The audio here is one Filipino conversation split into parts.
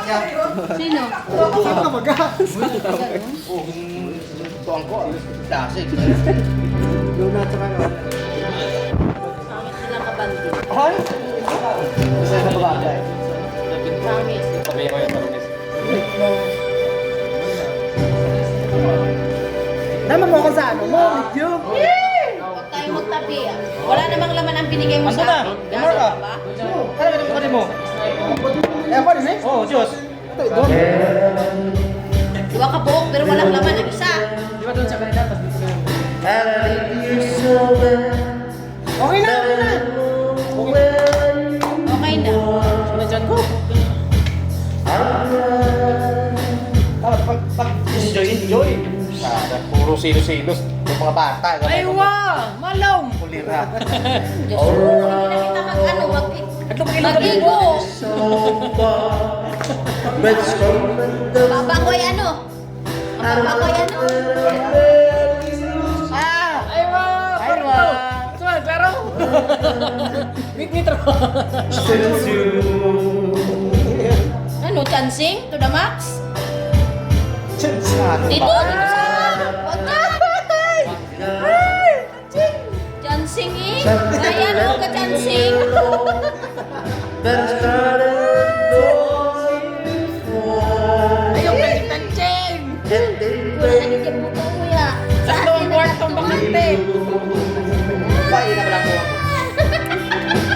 niya. Sino? Sino ka baga? Oo, tuwang ko. Dasig. Luna at saka ano. Pangit silang kabandi. Ay! Masaya na bagay. Pangit. Sabihin ko yung marungis. Tama mo ako sa ano mo, video. Huwag tayo magtabi ah. Wala namang laman ang binigay mo Ando sa na? akin. More ka? Gasa ba? Kaya ka naman mo. Eh, ako rin eh. Oo, Diyos. Ito, doon. Dua ka buhok pero walang laman ang isa. Di ba doon sa kanila? Tapos dito na. Okay na, okay na. Okay na. Ano dyan ko? Pag enjoy. Sada, puro silos-silos. Yung mga bata. Ay, wow! Malaw! Kulira. Diyos ko, hindi na kita mag-ano, mag-igo. Babakoy ano? Ang babakoy ano? Ay, wow! Ay, wow! Suman, pero? Nitro. Ano, chancing? To the max? Dito, Sana. dito sa... Huwag ka! Chancing eh! Kaya ano ka chancing? Ayaw ka chancing! Nanigyan mo ko kuya. Sa Sakto ang akin na kwartong lang to. bakante. Ba'i na pala ko. Ganyan pala siya.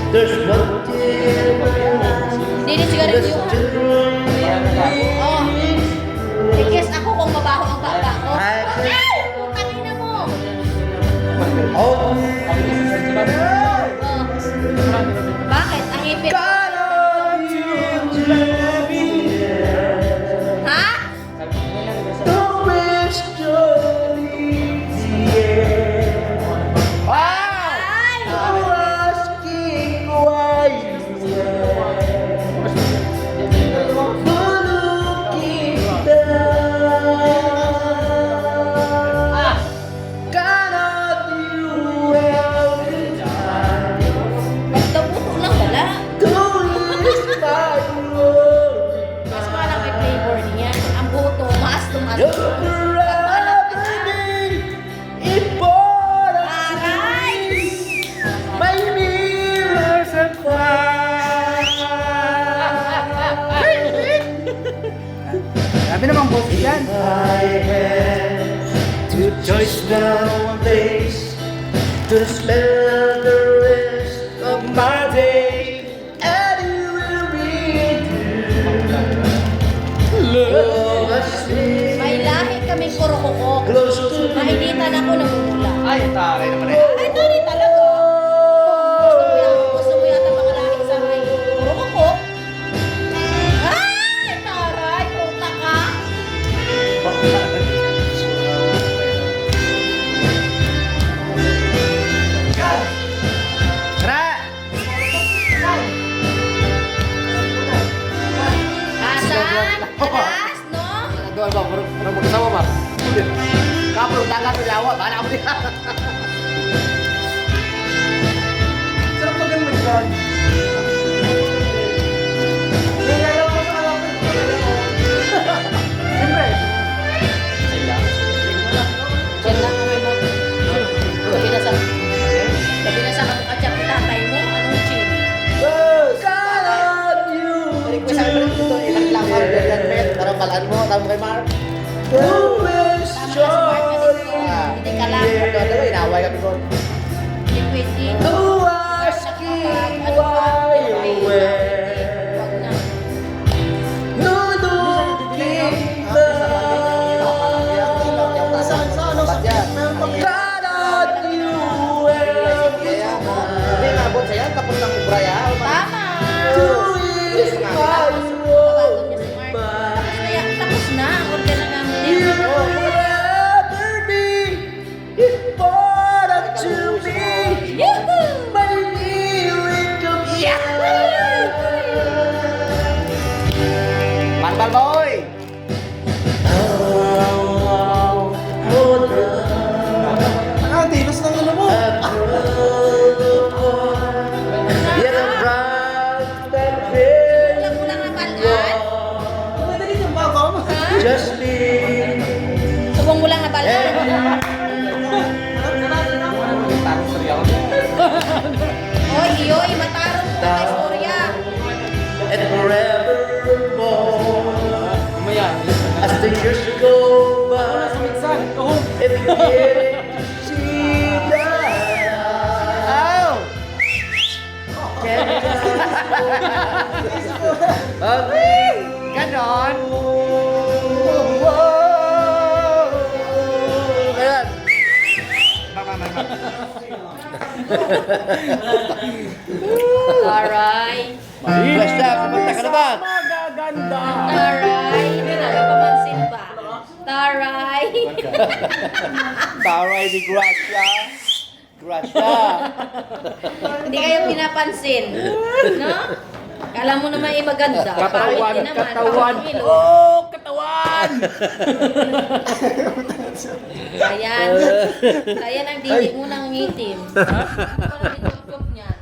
There's one thing Hindi ni sigarilyo. Oh. I-guess ako kung mabaho ang baba ko. Ay! Kanina mo. Oh. Bakit? Ang ipit. Ha? Ay! Magdabuto lang wala. Mas parang may flavor niya. Ang buto, maas tumaas. Aray! Sabi naman boss yan. to choice nowadays to spend the rest of my day, and you will be love us May lahi kaming kurukukok. close to Mainitan ako namumula. Ay, taray naman eh. Ay, tari talaga. Gusto mo yata mga lahi sa may kurukukok? Ay, taray, puta ka. Asan? Alas, no? Doon ba? Parang magkasama ba? Kapro, dagat sa yawa. Bahala ako niya. Sarap mo ganun mag-vlog. Siyempre. Diyan lang kami mo. Sabi na sa kacang tatay mo, anong chin? Request sa akin dito, ilang lang ako. Parang balaan mo, tama kay Mark. Tama na si Mark kanina. Hindi ka lang. Ano, inaway kami ko. Hindi pwede. Ano ba? Wag na. Hindi, nabot siya. Tapos ng kubra yan. Tama! Tapos na. Ang order na namin. Yuhu! Yet I'm proud that we're Kulang-kulang ang balaan. Madali yung babaw mo. Ha? just me. Subong mo lang na balaan. Tarong serial. Oy, iyoy, matarong ko sa istorya. And forevermore, Umaya. as the years go by, Minsan, tuhog. if you get to see that, Ow! can Ganon. Ayan. Taray. Flash na, kumanta ka naman. Magaganda. Taray. Hindi na pamansin ba? Taray. Taray ni Gracia. Gracia. Hindi kayo pinapansin. No? Kala mo naman ay maganda. Katawan, Hindi naman. katawan. Pangilo. Oh, katawan. Ayan. Ayan ang dinig mo ng ngitim. Parang ito